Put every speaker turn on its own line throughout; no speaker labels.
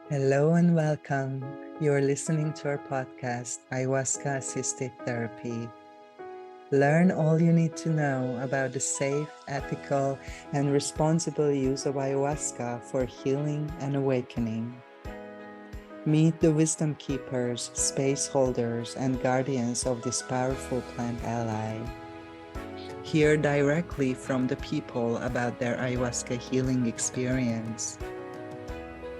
Hello and welcome. You're listening to our podcast, Ayahuasca Assisted Therapy. Learn all you need to know about the safe, ethical, and responsible use of ayahuasca for healing and awakening. Meet the wisdom keepers, space holders, and guardians of this powerful plant ally. Hear directly from the people about their ayahuasca healing experience.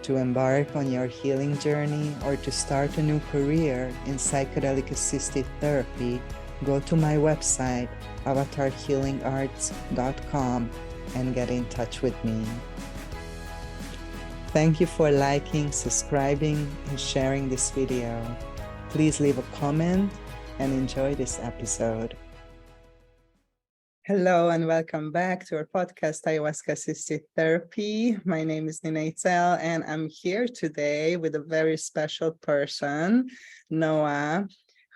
To embark on your healing journey or to start a new career in psychedelic assisted therapy, go to my website, avatarhealingarts.com, and get in touch with me. Thank you for liking, subscribing, and sharing this video. Please leave a comment and enjoy this episode. Hello and welcome back to our podcast, Ayahuasca Assisted Therapy. My name is Nina Itzel, and I'm here today with a very special person, Noah,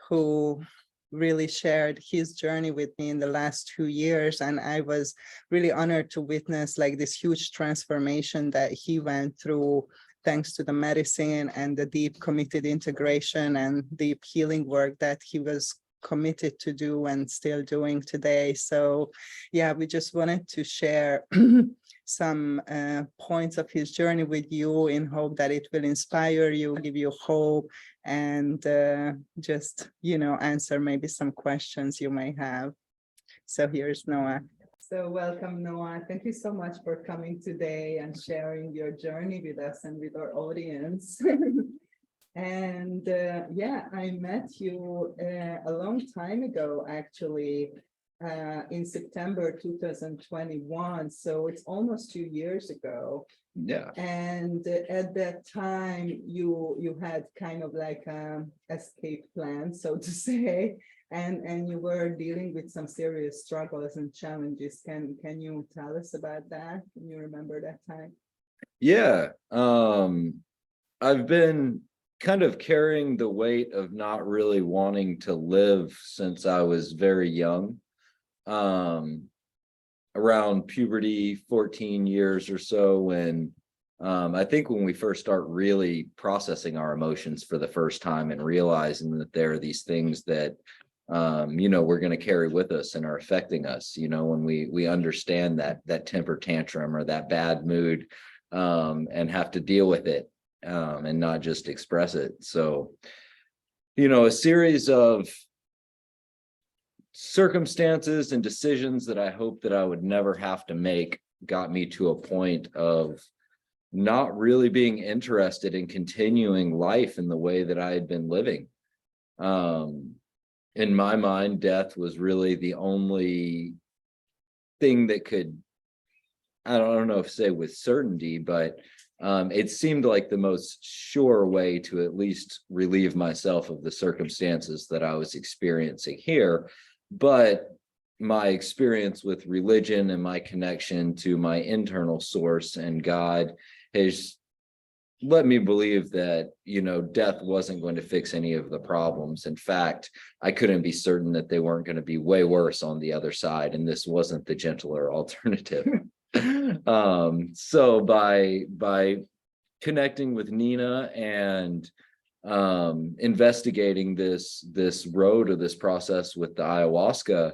who really shared his journey with me in the last 2 years. And I was really honored to witness like this huge transformation that he went through thanks to the medicine and the deep committed integration and deep healing work that he was committed to do and still doing today. So yeah, we just wanted to share some points of his journey with you in hope that it will inspire you, give you hope, and just, answer maybe some questions you may have. So here's Noah. So welcome, Noah. Thank you so much for coming today and sharing your journey with us and with our audience. And I met you a long time ago, actually, in September 2021. So it's almost 2 years ago.
Yeah.
And at that time, you had kind of like an escape plan, so to say, and you were dealing with some serious struggles and challenges. Can you tell us about that? Can you remember that time?
Yeah. I've been kind of carrying the weight of not really wanting to live since I was very young. Around puberty, 14 years or so, when I think when we first start really processing our emotions for the first time and realizing that there are these things that we're going to carry with us and are affecting us, when we understand that temper tantrum or that bad mood, and have to deal with it, and not just express it. So, a series of circumstances and decisions that I hope that I would never have to make got me to a point of not really being interested in continuing life in the way that I had been living. In my mind, death was really the only thing that could, I don't know if say with certainty, but it seemed like the most sure way to at least relieve myself of the circumstances that I was experiencing here. But my experience with religion and my connection to my internal source and God has led me believe that, death wasn't going to fix any of the problems. In fact, I couldn't be certain that they weren't going to be way worse on the other side, and this wasn't the gentler alternative. So by connecting with Nina and investigating this road or this process with the ayahuasca,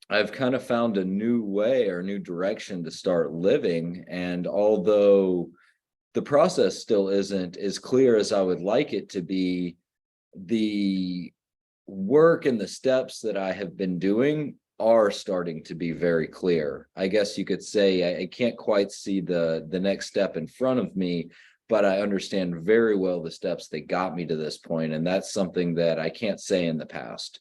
I've kind of found a new way or new direction to start living. And although the process still isn't as clear as I would like it to be, the work and the steps that I have been doing are starting to be very clear. I guess you could say I can't quite see the next step in front of me, but I understand very well the steps that got me to this point. And that's something that I can't say in the past.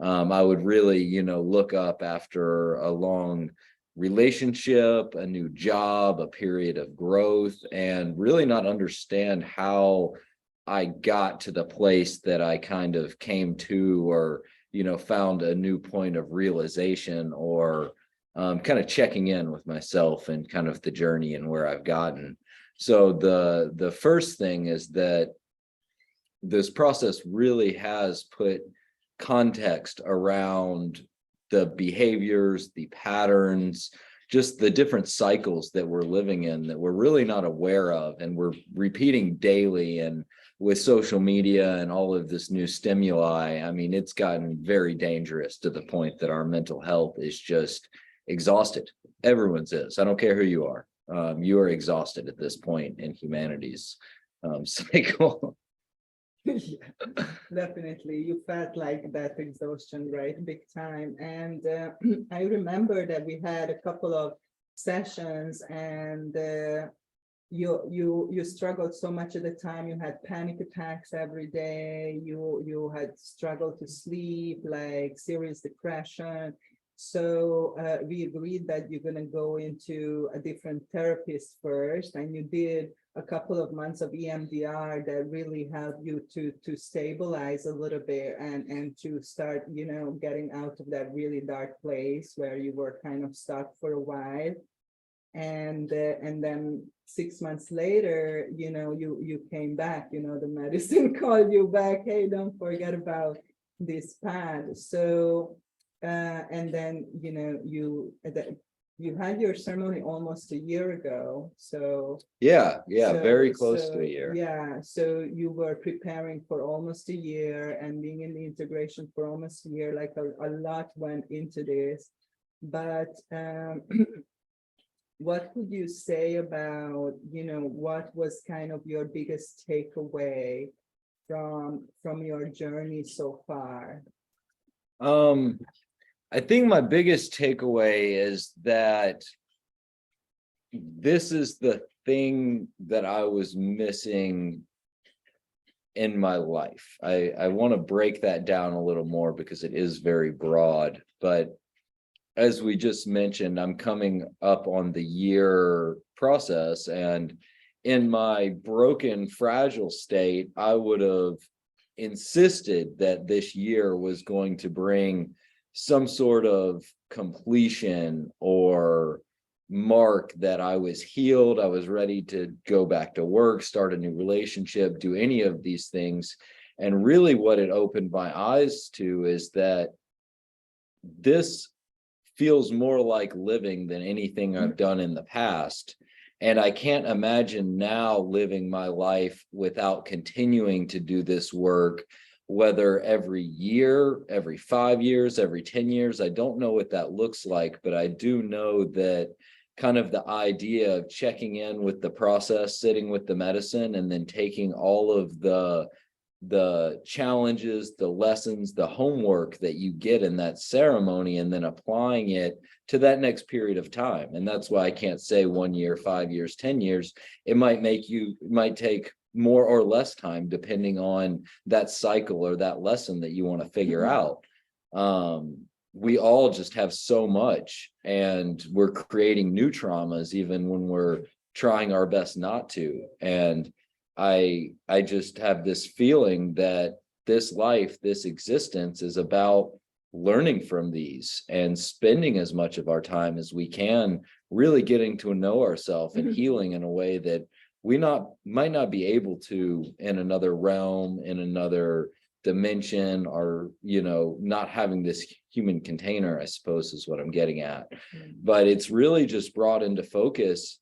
I would really, look up after a long relationship, a new job, a period of growth, and really not understand how I got to the place that I kind of came to, or, found a new point of realization, or kind of checking in with myself and kind of the journey and where I've gotten. So the first thing is that this process really has put context around the behaviors, the patterns, just the different cycles that we're living in that we're really not aware of, and we're repeating daily. And with social media and all of this new stimuli, I mean, it's gotten very dangerous to the point that our mental health is just exhausted. Everyone's is. I don't care who you are. You are exhausted at this point in humanity's cycle.
Yeah, definitely. You felt like that exhaustion, right? Big time. And I remember that we had a couple of sessions, and you struggled so much at the time. You had panic attacks every day. You had struggled to sleep, like serious depression. So we agreed that you're going to go into a different therapist first, and you did a couple of months of EMDR that really helped you to stabilize a little bit and to start, getting out of that really dark place where you were kind of stuck for a while. And then 6 months later, you came back, the medicine called you back. Hey, don't forget about this pad. So and then you had your ceremony almost a year ago. So
Very close to a year.
Yeah, so you were preparing for almost a year and being in the integration for almost a year. Like a lot went into this. But what would you say about, what was kind of your biggest takeaway from your journey so far?
I think my biggest takeaway is that this is the thing that I was missing in my life. I want to break that down a little more because it is very broad, but as we just mentioned, I'm coming up on the year process, and in my broken, fragile state, I would have insisted that this year was going to bring some sort of completion or mark that I was healed, I was ready to go back to work, start a new relationship, do any of these things. And really what it opened my eyes to is that this feels more like living than anything I've done in the past. And I can't imagine now living my life without continuing to do this work, whether every year, every 5 years, every 10 years. I don't know what that looks like, but I do know that kind of the idea of checking in with the process, sitting with the medicine, and then taking all of the challenges, the lessons, the homework that you get in that ceremony, and then applying it to that next period of time. And that's why I can't say 1 year, 5 years, 10 years. It might take more or less time depending on that cycle or that lesson that you want to figure out. We all just have so much, and we're creating new traumas even when we're trying our best not to. And I just have this feeling that this life, this existence is about learning from these and spending as much of our time as we can, really getting to know ourselves and healing in a way that we might not be able to in another realm, in another dimension, or, not having this human container, I suppose is what I'm getting at. But it's really just brought into focus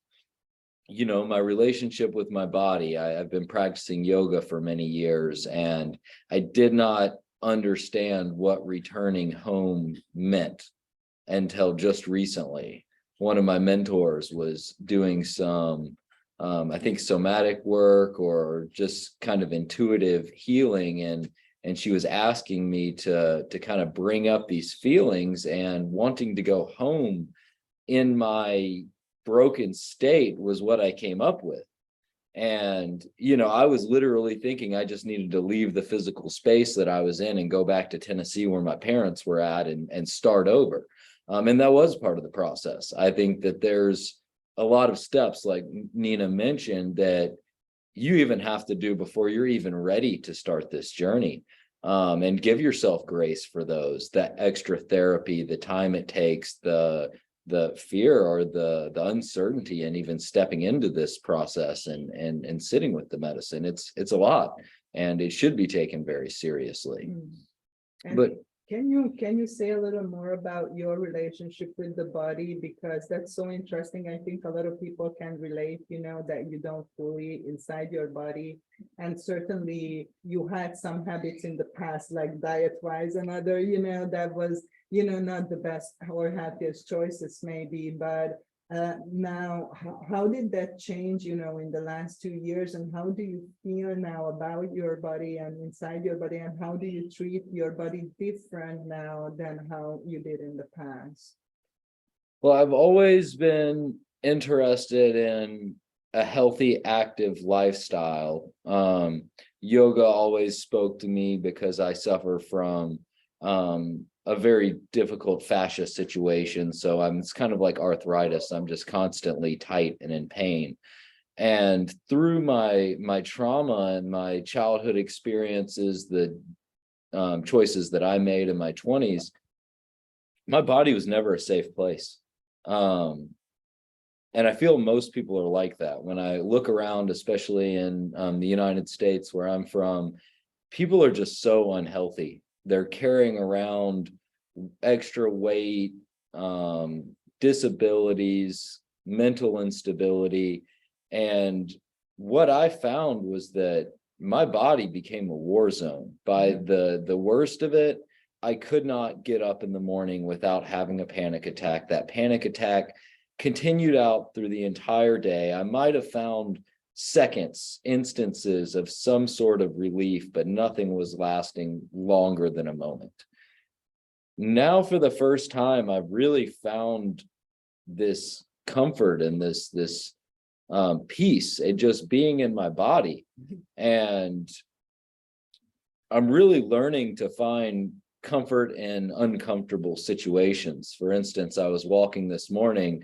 my relationship with my body. I've been practicing yoga for many years, and I did not understand what returning home meant until just recently. One of my mentors was doing some, I think, somatic work or just kind of intuitive healing. And she was asking me to kind of bring up these feelings and wanting to go home in my broken state was what I came up with. And, I was literally thinking I just needed to leave the physical space that I was in and go back to Tennessee where my parents were at and start over. And that was part of the process. I think that there's a lot of steps, like Nina mentioned, that you even have to do before you're even ready to start this journey. And give yourself grace for those, that extra therapy, the time it takes, the fear or the uncertainty, and even stepping into this process and sitting with the medicine. It's a lot, and it should be taken very seriously.
And
But
Can you say a little more about your relationship with the body? Because that's so interesting. I think a lot of people can relate, that you don't fully inside your body. And certainly you had some habits in the past, like diet-wise and other, that was, not the best or happiest choices maybe, but now, how did that change, in the last 2 years, and how do you feel now about your body and inside your body, and how do you treat your body different now than how you did in the past?
Well, I've always been interested in a healthy, active lifestyle. Yoga always spoke to me because I suffer from a very difficult fascia situation. So it's kind of like arthritis. I'm just constantly tight and in pain. And through my trauma and my childhood experiences, the choices that I made in my 20s, my body was never a safe place. And I feel most people are like that. When I look around, especially in the United States, where I'm from, people are just so unhealthy. They're carrying around extra weight, disabilities, mental instability. And what I found was that my body became a war zone. By the worst of it, I could not get up in the morning without having a panic attack. That panic attack continued out through the entire day. I might have found instances of some sort of relief, but nothing was lasting longer than a moment. Now, for the first time, I've really found this comfort and this peace and just being in my body. And I'm really learning to find comfort in uncomfortable situations. For instance, I was walking this morning.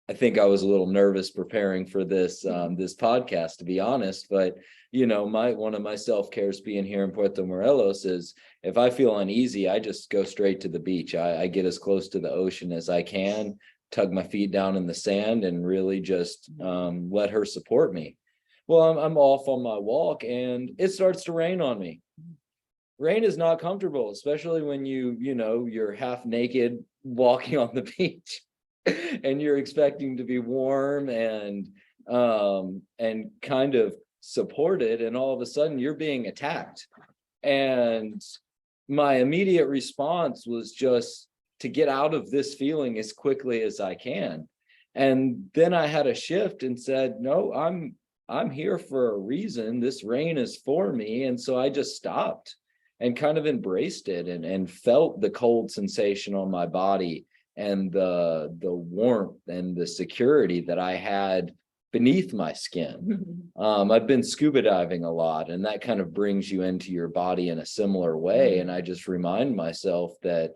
I think I was a little nervous preparing for this podcast, to be honest, but one of my self-cares being here in Puerto Morelos is if I feel uneasy, I just go straight to the beach. I get as close to the ocean as I can, tug my feet down in the sand, and really just let her support me. Well, I'm off on my walk and it starts to rain on me. Rain is not comfortable, especially when you're half naked walking on the beach and you're expecting to be warm and kind of supported, and all of a sudden you're being attacked. And my immediate response was just to get out of this feeling as quickly as I can. And then I had a shift and said, no, I'm here for a reason. This rain is for me. And so I just stopped and kind of embraced it and felt the cold sensation on my body and the warmth and the security that I had beneath my skin. I've been scuba diving a lot, and that kind of brings you into your body in a similar way. And I just remind myself that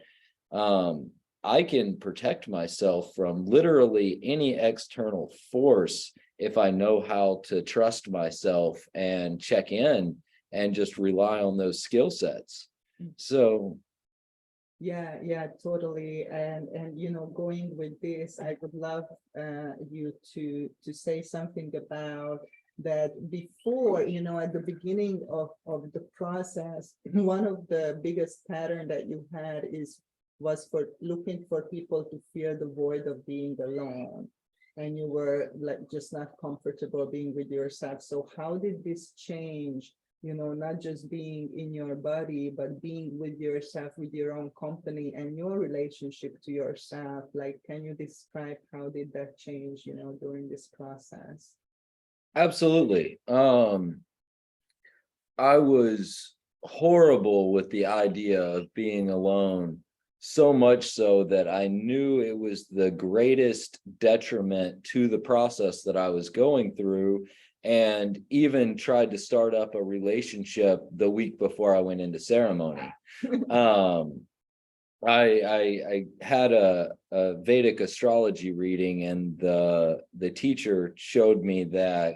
I can protect myself from literally any external force if I know how to trust myself and check in and just rely on those skill sets. So
yeah, totally. And going with this, I would love you to say something about that before, at the beginning of the process. One of the biggest pattern that you had was for looking for people to fill the void of being alone, and you were like just not comfortable being with yourself. So how did this change, not just being in your body, but being with yourself, with your own company and your relationship to yourself? Like, can you describe how did that change, during this process?
absolutely. I was horrible with the idea of being alone, so much so that I knew it was the greatest detriment to the process that I was going through, and even tried to start up a relationship the week before I went into ceremony. I had a Vedic astrology reading, and the teacher showed me that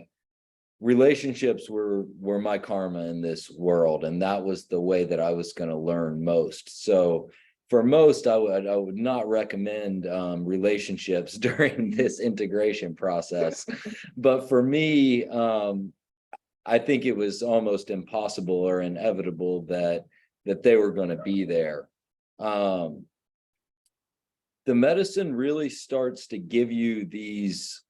relationships were my karma in this world, and that was the way that I was going to learn most. So for most, I would not recommend relationships during this integration process. But for me, I think it was almost impossible or inevitable that that they were going to be there. The medicine really starts to give you these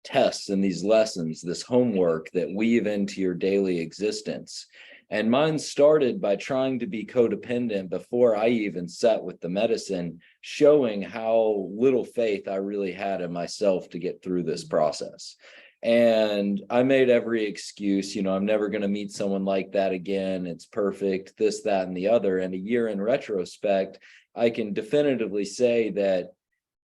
tests and these lessons, this homework that weave into your daily existence. And mine started by trying to be codependent before I even sat with the medicine, showing how little faith I really had in myself to get through this process. And I made every excuse, I'm never going to meet someone like that again. It's perfect, this, that, and the other. And a year in retrospect, I can definitively say that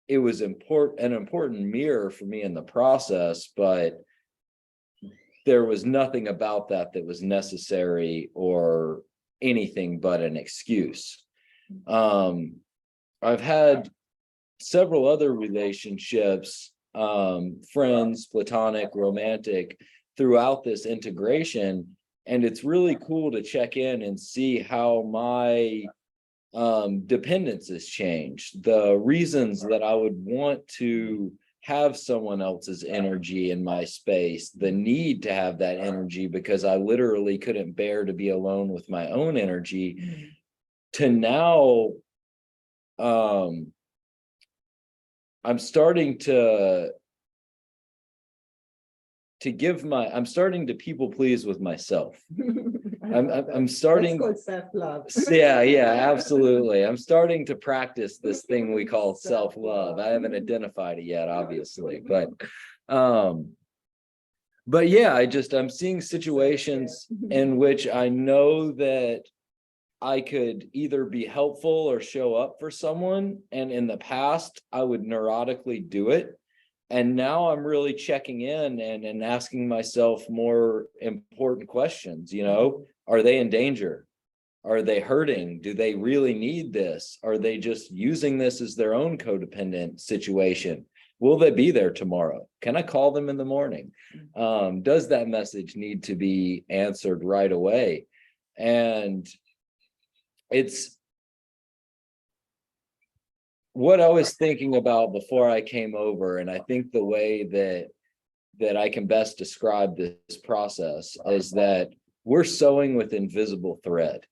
it was an important mirror for me in the process, but there was nothing about that was necessary or anything but an excuse. I've had several other relationships, friends, platonic, romantic, throughout this integration. And it's really cool to check in and see how my dependence has changed. The reasons that I would want to have someone else's energy in my space, the need to have that energy because I literally couldn't bear to be alone with my own energy, to now I'm starting to people please with myself. I'm starting.
That's called self-love.
Yeah, absolutely. I'm starting to practice this thing we call self-love. I haven't identified it yet, obviously, but yeah, I'm seeing situations in which I know that I could either be helpful or show up for someone. And in the past, I would neurotically do it. And now I'm really checking in and asking myself more important questions. Are they in danger? Are they hurting? Do they really need this? Are they just using this as their own codependent situation? Will they be there tomorrow? Can I call them in the morning? Does that message need to be answered right away? And it's what I was thinking about before I came over. And I think the way that I can best describe this process is that we're sewing with invisible thread.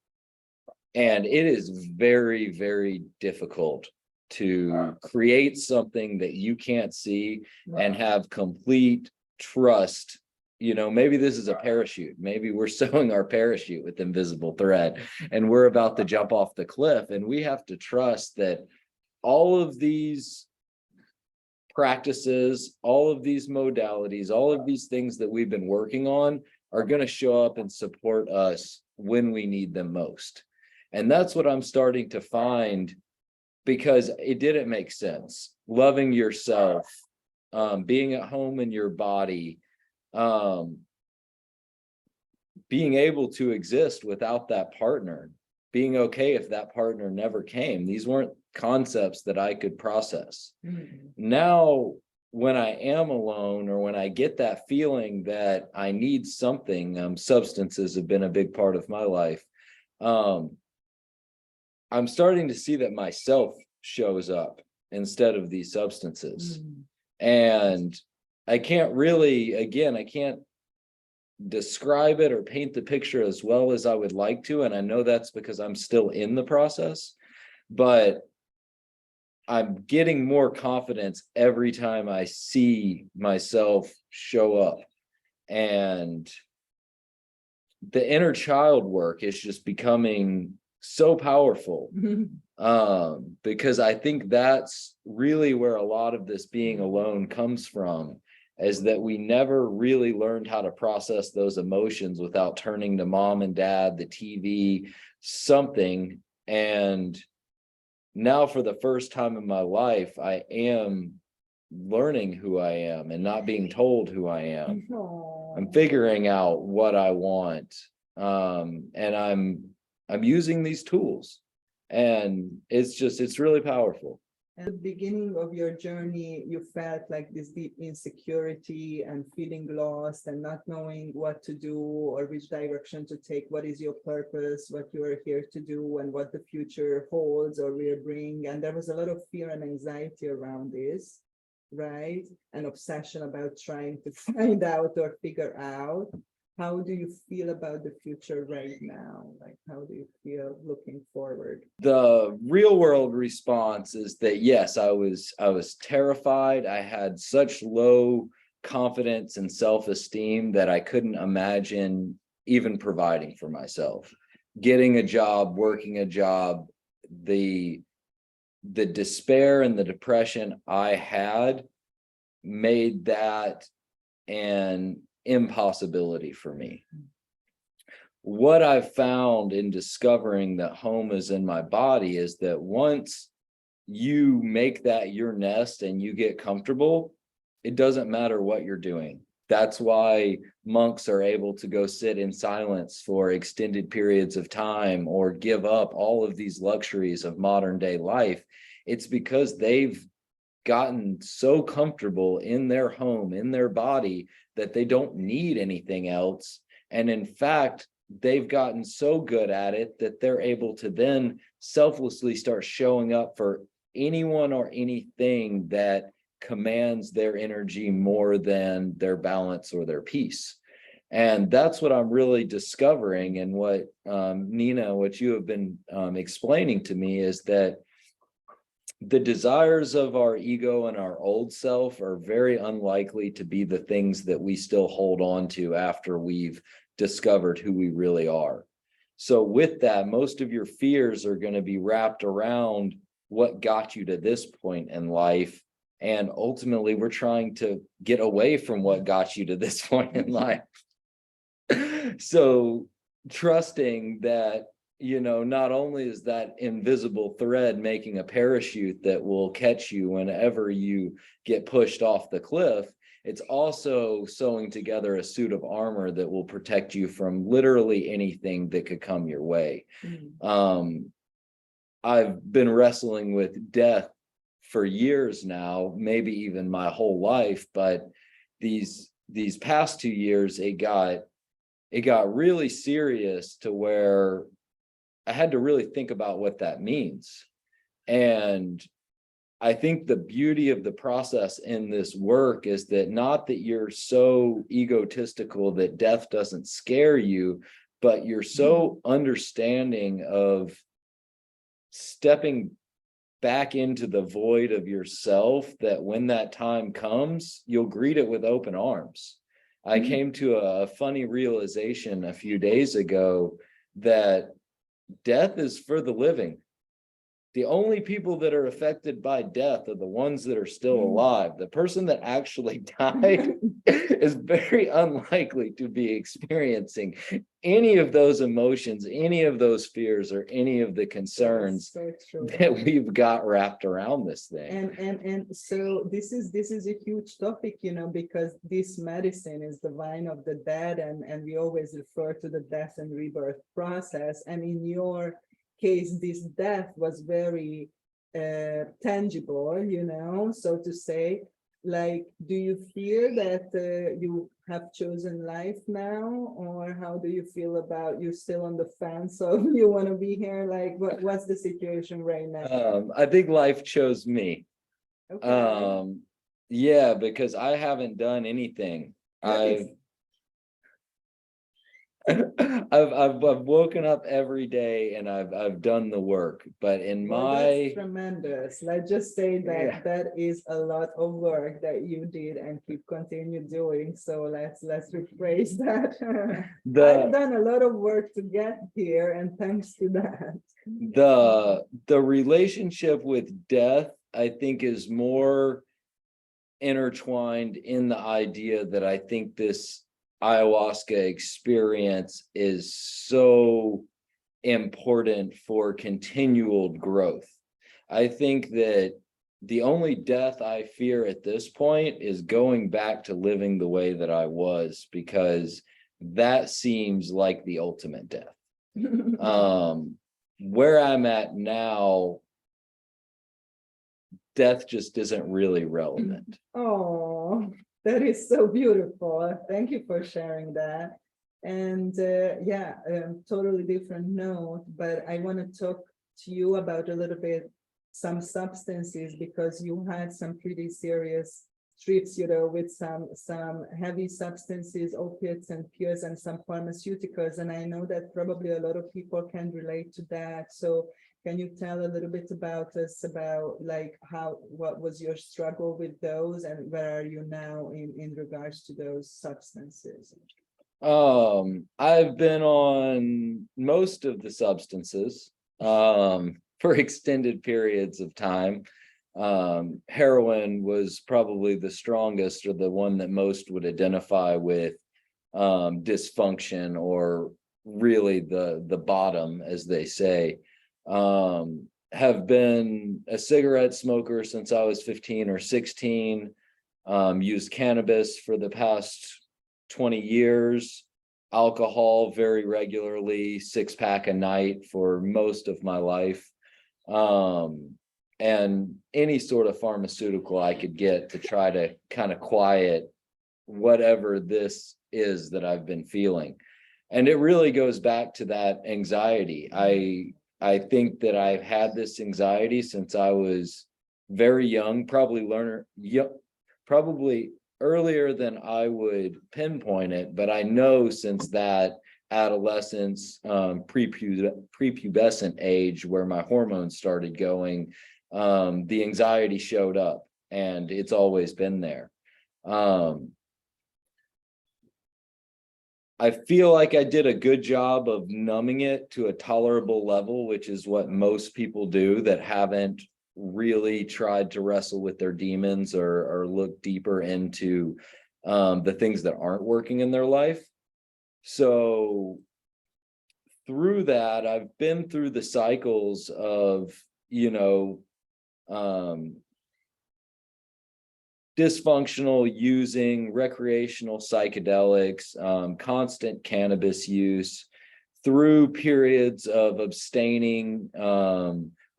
And it is very, very difficult to create something that you can't see and have complete trust. Maybe this is a parachute. Maybe we're sewing our parachute with invisible thread and we're about to jump off the cliff. And we have to trust that all of these practices, all of these modalities, all of these things that we've been working on are going to show up and support us when we need them most. And that's what I'm starting to find, because it didn't make sense. Loving yourself, being at home in your body, being able to exist without that partner, being okay if that partner never came. These weren't concepts that I could process. Now, when I am alone or when I get that feeling that I need something, substances have been a big part of my life. I'm starting to see that myself shows up instead of these substances. And I can't describe it or paint the picture as well as I would like to. And I know that's because I'm still in the process, but I'm getting more confidence every time I see myself show up. And the inner child work is just becoming so powerful. Because I think that's really where a lot of this being alone comes from, is that we never really learned how to process those emotions without turning to mom and dad, the TV, something. And now for the first time in my life, I am learning who I am and not being told who I am. I'm figuring out what I want. And I'm using these tools, and it's really powerful.
At the beginning of your journey, you felt like this deep insecurity and feeling lost and not knowing what to do or which direction to take. What is your purpose, what you are here to do, and what the future holds or will bring. And there was a lot of fear and anxiety around this, right? An obsession about trying to find out or figure out. how do you feel about the future right now? Like, how do you feel looking forward?
The real world response is that yes, I was terrified. I had such low confidence and self-esteem that I couldn't imagine even providing for myself. Getting a job, working a job, the despair and the depression I had made that an impossibility for me. What I've found in discovering that home is in my body is that once you make that your nest and you get comfortable, it doesn't matter what you're doing. That's why monks are able to go sit in silence for extended periods of time or give up all of these luxuries of modern day life. It's because they've gotten so comfortable in their home, in their body, that they don't need anything else. And in fact, they've gotten so good at it that they're able to then selflessly start showing up for anyone or anything that commands their energy more than their balance or their peace. And that's what I'm really discovering. And what Nina, what you have been explaining to me is that the desires of our ego and our old self are very unlikely to be the things that we still hold on to after we've discovered who we really are. So with that, most of your fears are going to be wrapped around what got you to this point in life. And ultimately, we're trying to get away from what got you to this point in life. So trusting that, not only is that invisible thread making a parachute that will catch you whenever you get pushed off the cliff, it's also sewing together a suit of armor that will protect you from literally anything that could come your way. I've been wrestling with death for years now, maybe even my whole life, but these past 2 years, it got really serious to where I had to really think about what that means. And I think the beauty of the process in this work is that not that you're so egotistical that death doesn't scare you, but you're so understanding of stepping back into the void of yourself that when that time comes, you'll greet it with open arms. I came to a funny realization a few days ago that death is for the living. The only people that are affected by death are the ones that are still alive. The person that actually died is very unlikely to be experiencing any of those emotions, any of those fears, or any of the concerns that we've got wrapped around this thing.
And so this is a huge topic, because this medicine is the vine of the dead, and we always refer to the death and rebirth process. And in your case, this death was very tangible, so to say. Like, do you feel that you have chosen life now, or how do you feel about you still on the fence of you want to be here? Like, what's the situation right now?
I think life chose me.
Okay.
Yeah, because I haven't done anything. I've woken up every day and I've done the work, but
That's tremendous. Let's just say that
Yeah.
that is a lot of work that you did and keep continue doing. So let's rephrase that. I've done a lot of work to get here, and thanks to that.
The relationship with death, I think, is more intertwined in the idea that I think this ayahuasca experience is so important for continual growth. I think that the only death I fear at this point is going back to living the way that I was, because that seems like the ultimate death. Where I'm at now, death just isn't really relevant.
Oh, that is so beautiful. Thank you for sharing that. And totally different note, but I want to talk to you about a little bit some substances, because you had some pretty serious trips, with some heavy substances, opiates and pills and some pharmaceuticals. And I know that probably a lot of people can relate to that. So can you tell a little bit about like what was your struggle with those and where are you now in regards to those substances?
I've been on most of the substances for extended periods of time. Heroin was probably the strongest, or the one that most would identify with dysfunction, or really the bottom, as they say. Have been a cigarette smoker since I was 15 or 16. Used cannabis for the past 20 years, alcohol very regularly, 6-pack a night for most of my life. And any sort of pharmaceutical I could get to try to kind of quiet whatever this is that I've been feeling. And it really goes back to that anxiety. I think that I've had this anxiety since I was very young, probably earlier than I would pinpoint it, but I know since that adolescence, prepubescent age where my hormones started going, the anxiety showed up, and it's always been there. I feel like I did a good job of numbing it to a tolerable level, which is what most people do that haven't really tried to wrestle with their demons or look deeper into the things that aren't working in their life. So through that, I've been through the cycles of, dysfunctional using, recreational psychedelics, constant cannabis use, through periods of abstaining.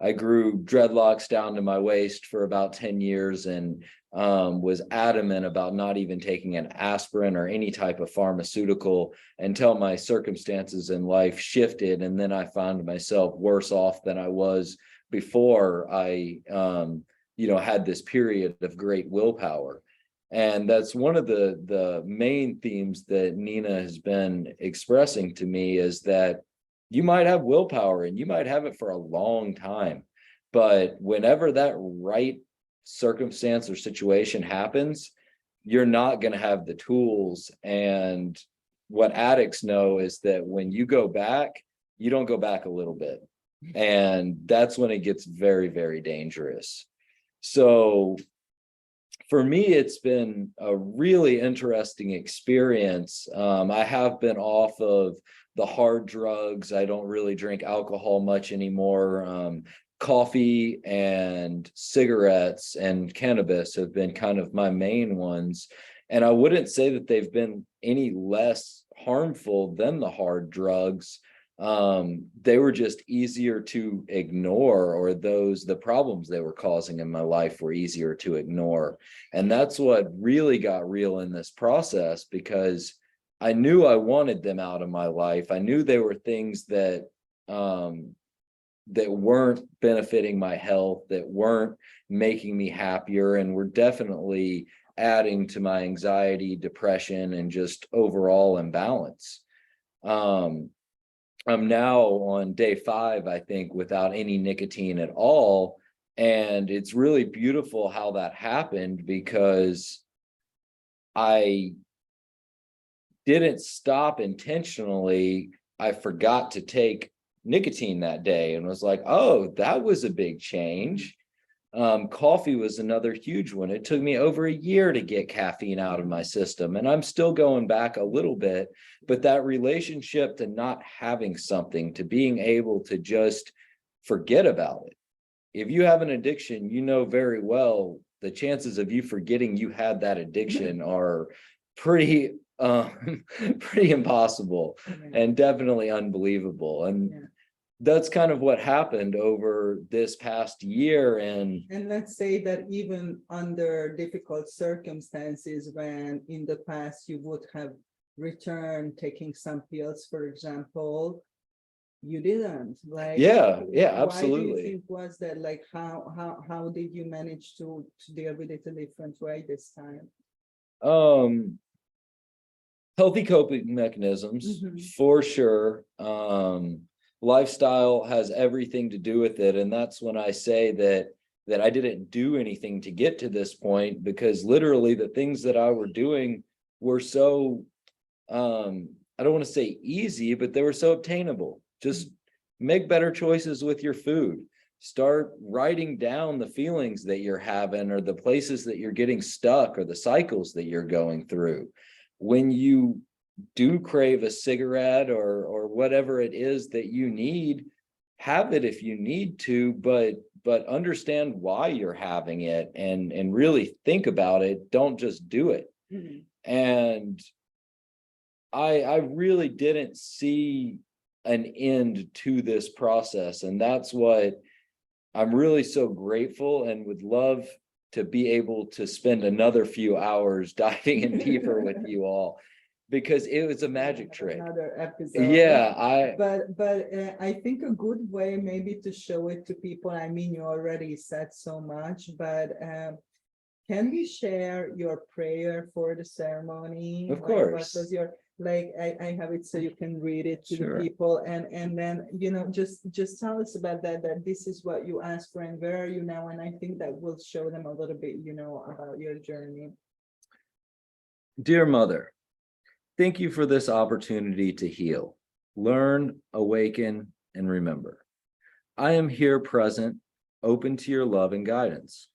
I grew dreadlocks down to my waist for about 10 years and was adamant about not even taking an aspirin or any type of pharmaceutical until my circumstances in life shifted. And then I found myself worse off than I was before I had this period of great willpower. And that's one of the main themes that Nina has been expressing to me, is that you might have willpower and you might have it for a long time, but whenever that right circumstance or situation happens, you're not going to have the tools. And what addicts know is that when you go back, you don't go back a little bit. And that's when it gets very, very dangerous. So for me, it's been a really interesting experience. I have been off of the hard drugs. I don't really drink alcohol much anymore. Coffee and cigarettes and cannabis have been kind of my main ones. And I wouldn't say that they've been any less harmful than the hard drugs. They were just easier to ignore, or the problems they were causing in my life were easier to ignore. And that's what really got real in this process, because I knew I wanted them out of my life. I knew they were things that weren't benefiting my health, that weren't making me happier, and were definitely adding to my anxiety, depression, and just overall imbalance. I'm now on day 5, I think, without any nicotine at all. And it's really beautiful how that happened, because I didn't stop intentionally. I forgot to take nicotine that day and was like, oh, that was a big change. Coffee was another huge one. It took me over a year to get caffeine out of my system, and I'm still going back a little bit, but that relationship to not having something, to being able to just forget about it. If you have an addiction, you know very well the chances of you forgetting you had that addiction are pretty impossible, and definitely unbelievable. And that's kind of what happened over this past year. And
let's say that even under difficult circumstances, when in the past you would have returned taking some pills, for example, you didn't. Like,
Yeah,
why do you
absolutely.
think was that? Like, how did you manage to deal with it a different way this time?
Um, Healthy coping mechanisms
Mhm.
for sure. Lifestyle has everything to do with it, and that's when I say that I didn't do anything to get to this point, because literally the things that I were doing were so I don't want to say easy, but they were so obtainable. Just make better choices with your food. Start writing down the feelings that you're having, or the places that you're getting stuck, or the cycles that you're going through. When you do crave a cigarette, or whatever it is that you need, have it if you need to, but understand why you're having it, and really think about it. Don't just do it.
Mhm.
And I really didn't see an end to this process. And that's what I'm really so grateful, and would love to be able to spend another few hours diving in deeper with you all, because it was a magic trick.
Another episode.
Yeah,
But I think a good way maybe to show it to people. I mean, you already said so much, but can we share your prayer for the ceremony?
of
Like, what
course.
was your, like, I have it so you can read it to the
Sure.
people, and then, you know, just tell us about that this is what you asked for and where are you now, and I think that will show them a little bit, you know, about your journey.
Dear Mother, thank you for this opportunity to heal, learn, awaken, and remember. I am here present, open to your love and guidance.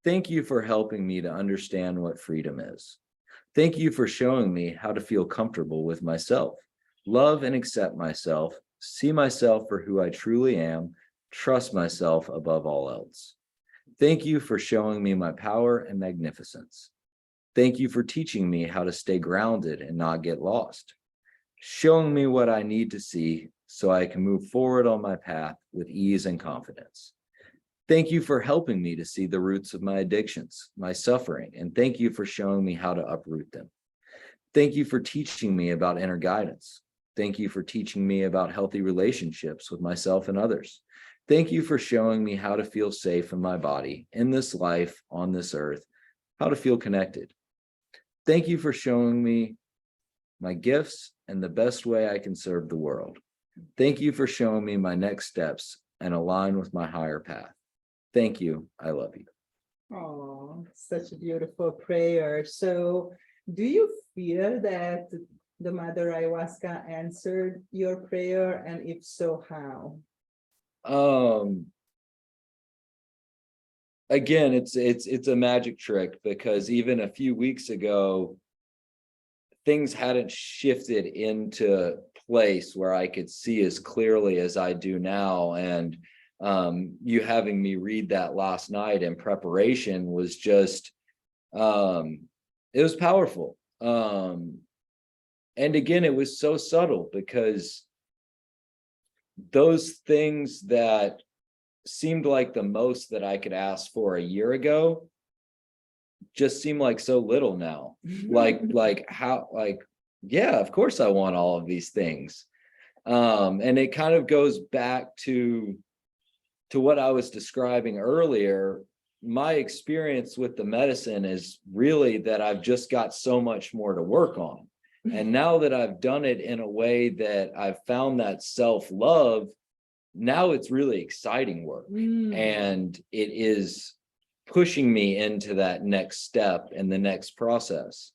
Thank you for helping me to understand what freedom is. Thank you for showing me how to feel comfortable with myself, love and accept myself, see myself for who I truly am, trust myself above all else. Thank you for showing me my power and magnificence. Thank you for teaching me how to stay grounded and not get lost, showing me what I need to see so I can move forward on my path with ease and confidence. Thank you for helping me to see the roots of my addictions, my suffering, and thank you for showing me how to uproot them. Thank you for teaching me about inner guidance. Thank you for teaching me about healthy relationships with myself and others. Thank you for showing me how to feel safe in my body, in this life, on this earth, how to feel connected. Thank you for showing me my gifts and the best way I can serve the world. Thank you for showing me my next steps and align with my higher path. Thank you. I love you.
Oh, such a beautiful prayer. So, do you feel that the Mother Ayahuasca answered your prayer? And if so, how?
Again, it's a magic trick, because even a few weeks ago, things hadn't shifted into place where I could see as clearly as I do now. And you having me read that last night in preparation was just it was powerful. And again, it was so subtle, because those things that seemed like the most that I could ask for a year ago just seem like so little now. Yeah, of course I want all of these things. And it kind of goes back to what I was describing earlier. My experience with the medicine is really that I've just got so much more to work on. And now that I've done it in a way that I've found that self-love, now it's really exciting work. And it is pushing me into that next step and the next process.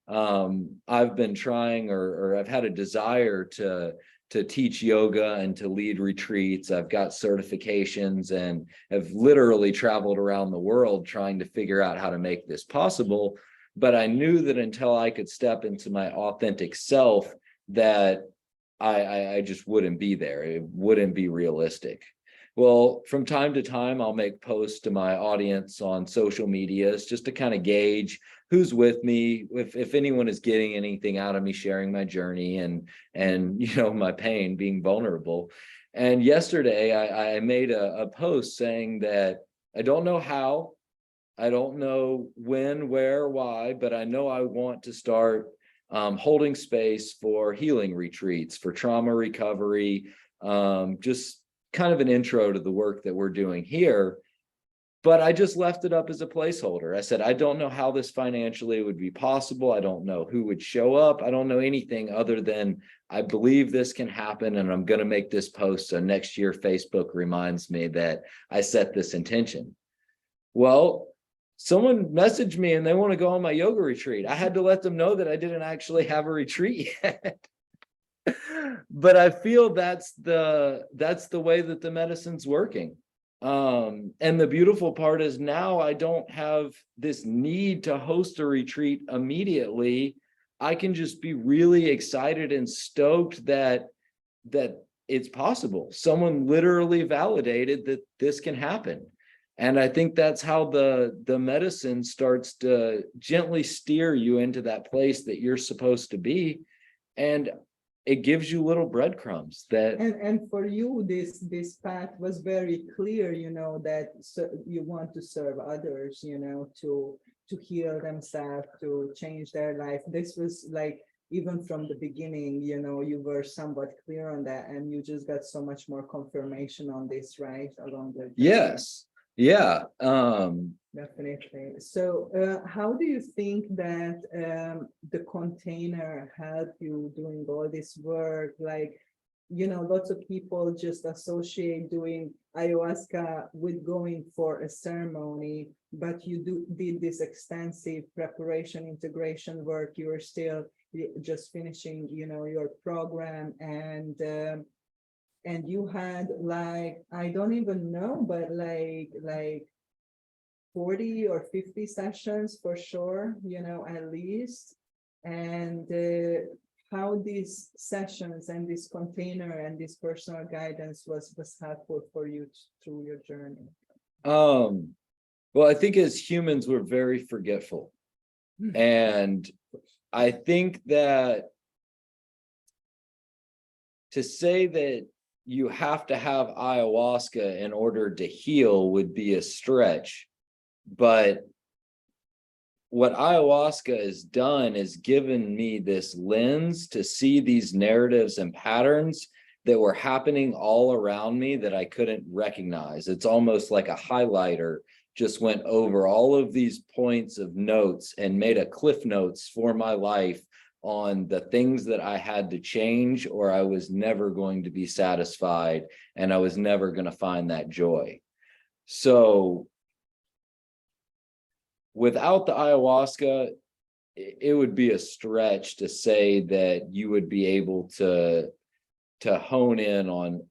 I've been trying, or I've had a desire to teach yoga and to lead retreats. I've got certifications and have literally traveled around the world trying to figure out how to make this possible. But I knew that until I could step into my authentic self, that I just wouldn't be there. It wouldn't be realistic. Well, from time to time, I'll make posts to my audience on social medias just to kind of gauge who's with me, if anyone is getting anything out of me sharing my journey and you know, my pain, being vulnerable. And yesterday I made a post saying that I don't know how, I don't know when, where, why, but I know I want to start holding space for healing retreats, for trauma recovery, just kind of an intro to the work that we're doing here. But I just left it up as a placeholder. I said, I don't know how this financially would be possible. I don't know who would show up. I don't know anything other than I believe this can happen, and I'm going to make this post so next year Facebook reminds me that I set this intention. Well, someone messaged me and they want to go on my yoga retreat. I had to let them know that I didn't actually have a retreat yet. But I feel that's the way that the medicine's working. And the beautiful part is now I don't have this need to host a retreat immediately. I can just be really excited and stoked that it's possible. Someone literally validated that this can happen. And I think that's how the medicine starts to gently steer you into that place that you're supposed to be. And it gives you little breadcrumbs that
and for you this path was very clear, that you want to serve others, to heal themselves, to change their life. This was like, even from the beginning, you were somewhat clear on that, and you just got so much more confirmation on this, right, along the journey.
Yes. Yeah.
Definitely. So how do you think that the container helped you doing all this work? Like, lots of people just associate doing ayahuasca with going for a ceremony, but you did this extensive preparation, integration work. You were still just finishing, your program, and you had, like, I don't even know, but like 40 or 50 sessions for sure, at least. And how these sessions and this container and this personal guidance was helpful for you through your journey.
Well, I think as humans, we're very forgetful. And I think that to say that you have to have ayahuasca in order to heal would be a stretch. But what ayahuasca has done is given me this lens to see these narratives and patterns that were happening all around me that I couldn't recognize. It's almost like a highlighter just went over all of these points of notes and made a cliff notes for my life on the things that I had to change, or I was never going to be satisfied and I was never going to find that joy. So without the ayahuasca, it would be a stretch to say that you would be able to hone in on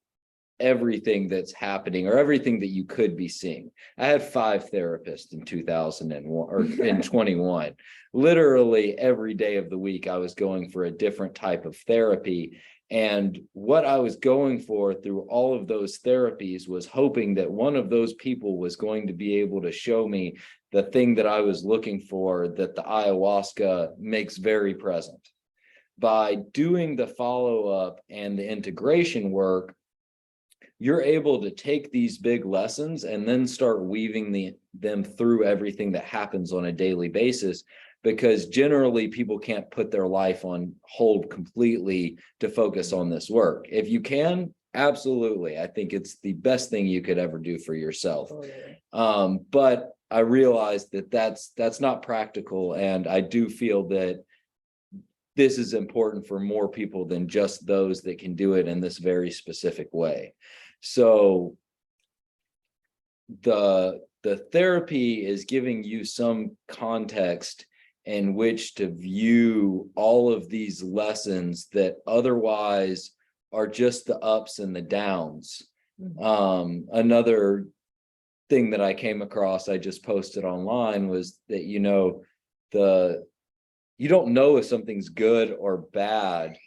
everything that's happening or everything that you could be seeing. I had 5 therapists in 2001 or in 21. Literally every day of the week, I was going for a different type of therapy. And what I was going for through all of those therapies was hoping that one of those people was going to be able to show me the thing that I was looking for, that the ayahuasca makes very present. By doing the follow-up and the integration work, you're able to take these big lessons and then start weaving them through everything that happens on a daily basis, because generally people can't put their life on hold completely to focus on this work. If you can, absolutely. I think it's the best thing you could ever do for yourself. But I realized that that's not practical. And I do feel that this is important for more people than just those that can do it in this very specific way. So the therapy is giving you some context in which to view all of these lessons that otherwise are just the ups and the downs. Another thing that I came across, I just posted online, was that, you don't know if something's good or bad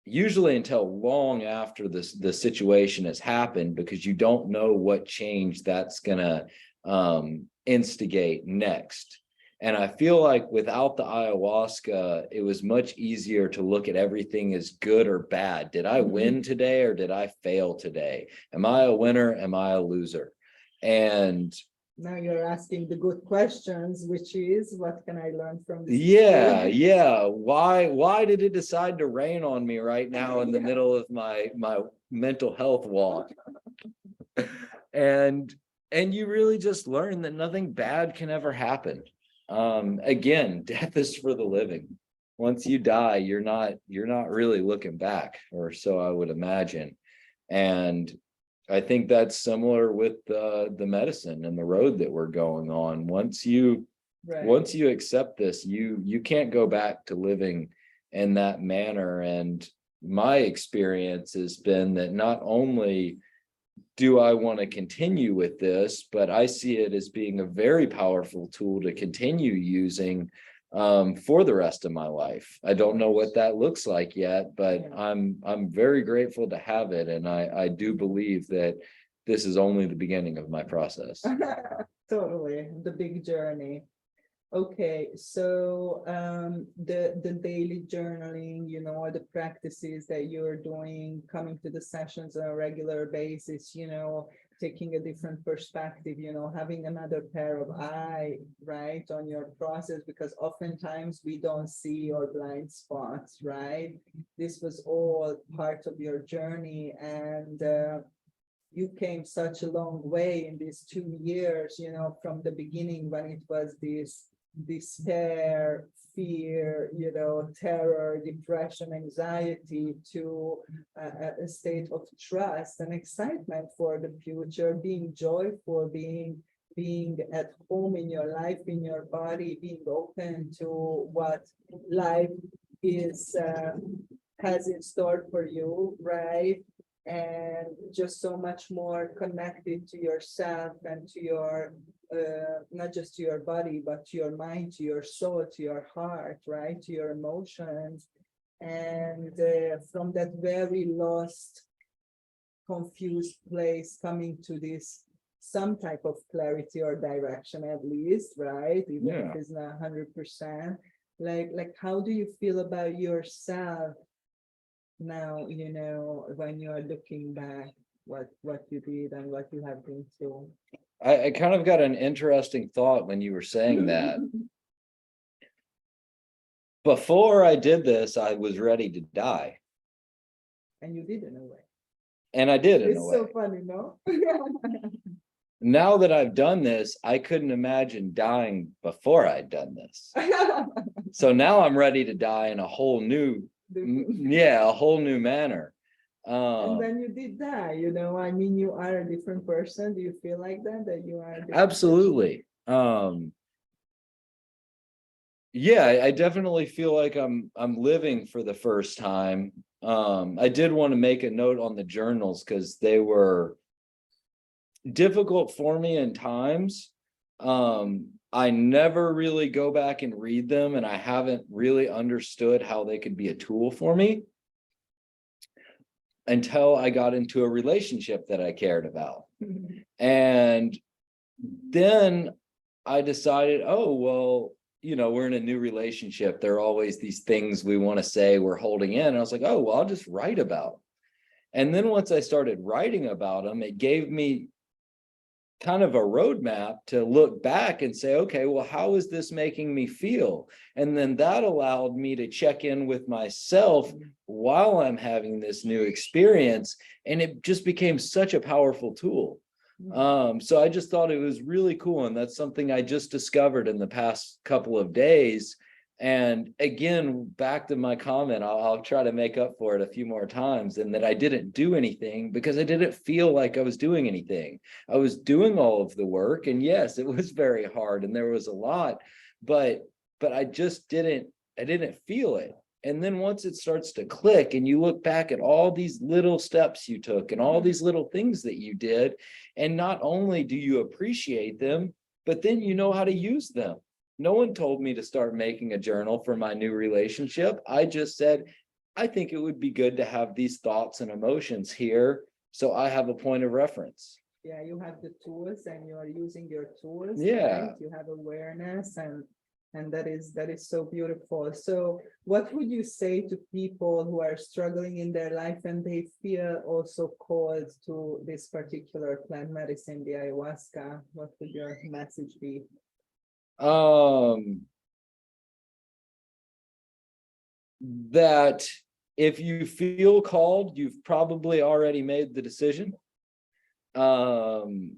usually until long after the situation has happened, because you don't know what change that's gonna instigate next. And I feel like without the ayahuasca, it was much easier to look at everything as good or bad. Did I win today or did I fail today? Am I a winner? Am I a loser? And
Now you're asking the good questions, which is, what can I learn from this
Yeah,
experience?
yeah. Why did it decide to rain on me right now in the
Yeah.
middle of my mental health walk? And you really just learn that nothing bad can ever happen. Again, death is for the living. Once you die, you're not really looking back, or so I would imagine. And I think that's similar with the medicine and the road that we're going on.
Right.
Once you accept this, you can't go back to living in that manner. And my experience has been that not only do I want to continue with this, but I see it as being a very powerful tool to continue using for the rest of my life. I don't know what that looks like yet, but
Yeah.
I'm very grateful to have it. And I do believe that this is only the beginning of my process.
Totally, the big journey. Okay, so the daily journaling, or the practices that you're doing, coming to the sessions on a regular basis, taking a different perspective, having another pair of eye, right, on your process, because oftentimes we don't see your blind spots, right? This was all part of your journey, and you came such a long way in these 2 years, from the beginning when it was this despair, fear, terror, depression, anxiety, to a state of trust and excitement for the future, being joyful, being at home in your life, in your body, being open to what life is has in store for you, right? And just so much more connected to yourself and to your not just to your body, but to your mind, to your soul, to your heart, right, to your emotions. And from that very lost, confused place, coming to this some type of clarity or direction, at least, right, even if
Yeah.
it's not 100%. Like how do you feel about yourself now, when you are looking back, what you did and what you have been through?
I kind of got an interesting thought when you were saying that. Before I did this, I was ready to die.
And you did in a way.
And I did in a
It's
way.
so funny, no?
Now that I've done this, I couldn't imagine dying before I'd done this. So now I'm ready to die in a whole new, a whole new manner.
And when you did that, I mean, you are a different person. Do you feel like that you are a different
Absolutely. Yeah, I definitely feel like I'm living for the first time. I did want to make a note on the journals because they were difficult for me in times. I never really go back and read them, and I haven't really understood how they could be a tool for me until I got into a relationship that I cared about. And then I decided, oh, well, we're in a new relationship. There are always these things we want to say we're holding in. And I was like, oh, well, I'll just write about them. And then once I started writing about them, it gave me kind of a roadmap to look back and say, okay, well, how is this making me feel? And then that allowed me to check in with myself while I'm having this new experience. And it just became such a powerful tool. So I just thought it was really cool. And that's something I just discovered in the past couple of days. And again, back to my comment, I'll try to make up for it a few more times, and that I didn't do anything because I didn't feel like I was doing anything. I was doing all of the work, and yes, it was very hard and there was a lot, but I just didn't feel it. And then once it starts to click and you look back at all these little steps you took and all these little things that you did, and not only do you appreciate them, but then you know how to use them. No one told me to start making a journal for my new relationship. I just said, I think it would be good to have these thoughts and emotions here, so I have a point of reference.
Yeah, you have the tools and you are using your tools,
Yeah.
right? You have awareness, and And that is so beautiful. So what would you say to people who are struggling in their life and they feel also called to this particular plant medicine, the ayahuasca? What would your message be?
That if you feel called, you've probably already made the decision. Don't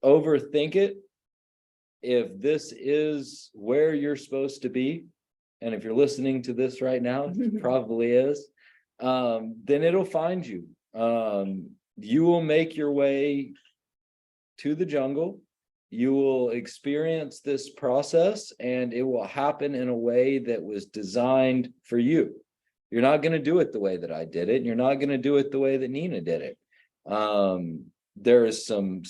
overthink it. If this is where you're supposed to be, and if you're listening to this right now, it probably is, then it'll find you. You will make your way to the jungle. You will experience this process, and it will happen in a way that was designed for you. You're not going to do it the way that I did it. And you're not going to do it the way that Nina did it. There is some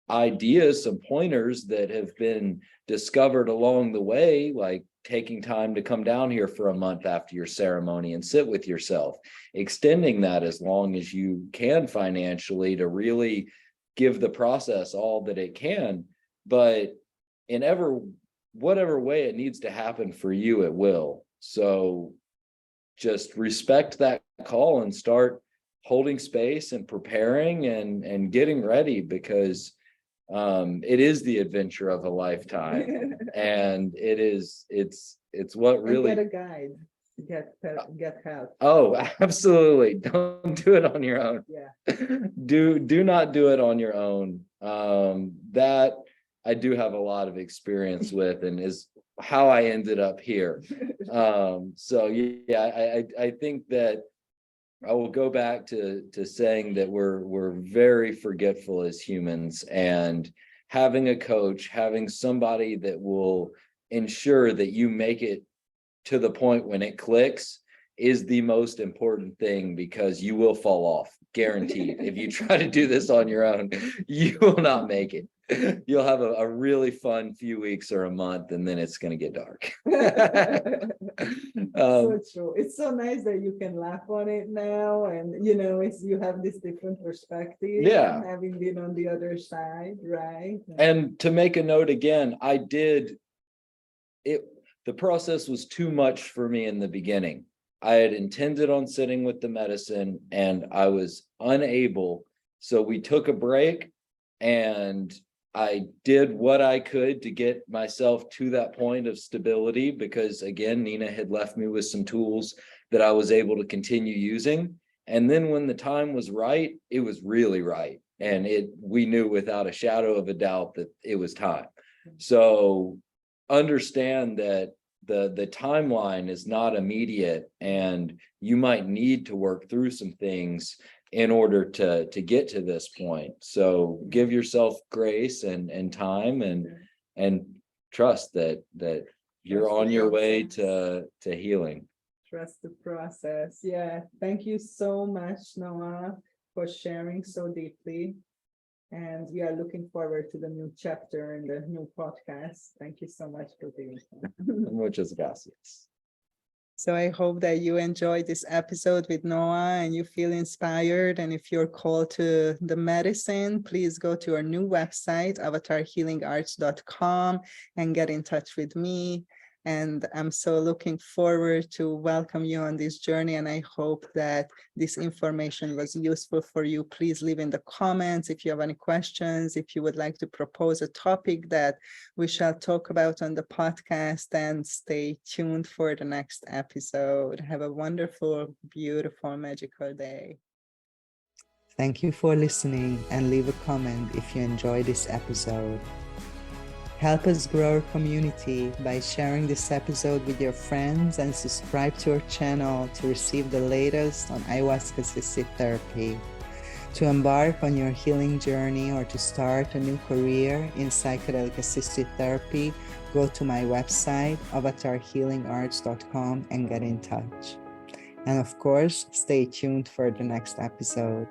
ideas, some pointers that have been discovered along the way, like taking time to come down here for a month after your ceremony and sit with yourself, extending that as long as you can financially to really give the process all that it can. But in whatever way it needs to happen for you, it will. So just respect that call and start holding space and preparing and getting ready, because it is the adventure of a lifetime. And it's what really,
and get a guide, get help.
Oh, absolutely. Don't do it on your own.
Yeah.
Do not do it on your own. That I do have a lot of experience with, and is how I ended up here. So yeah, I think that I will go back to saying that we're very forgetful as humans, and having a coach, having somebody that will ensure that you make it to the point when it clicks is the most important thing, because you will fall off, guaranteed. If you try to do this on your own, you will not make it. You'll have a really fun few weeks or a month, and then it's going to get dark.
So true. It's so nice that you can laugh on it now, and you have this different perspective.
Yeah,
having been on the other side, right?
And to make a note again, the process was too much for me in the beginning. I had intended on sitting with the medicine, and I was unable. So we took a break, and I did what I could to get myself to that point of stability, because again, Nina had left me with some tools that I was able to continue using. And then when the time was right, it was really right. And we knew without a shadow of a doubt that it was time. So understand that the timeline is not immediate, and you might need to work through some things in order to get to this point. So give yourself grace and time, and trust that you're on your way to healing.
Trust the process. Yeah. Thank you so much, Noah, for sharing so deeply. And we are looking forward to the new chapter in the new podcast. Thank you so much for being here.
Muchas gracias.
So I hope that you enjoyed this episode with Noah and you feel inspired. And if you're called to the medicine, please go to our new website, avatarhealingarts.com, and get in touch with me. And I'm so looking forward to welcome you on this journey. And I hope that this information was useful for you. Please leave in the comments if you have any questions, if you would like to propose a topic that we shall talk about on the podcast, and stay tuned for the next episode. Have a wonderful, beautiful, magical day. Thank you for listening, and leave a comment if you enjoyed this episode. Help us grow our community by sharing this episode with your friends, and subscribe to our channel to receive the latest on Ayahuasca Assisted Therapy. To embark on your healing journey or to start a new career in psychedelic assisted therapy, go to my website, avatarhealingarts.com, and get in touch. And of course, stay tuned for the next episode.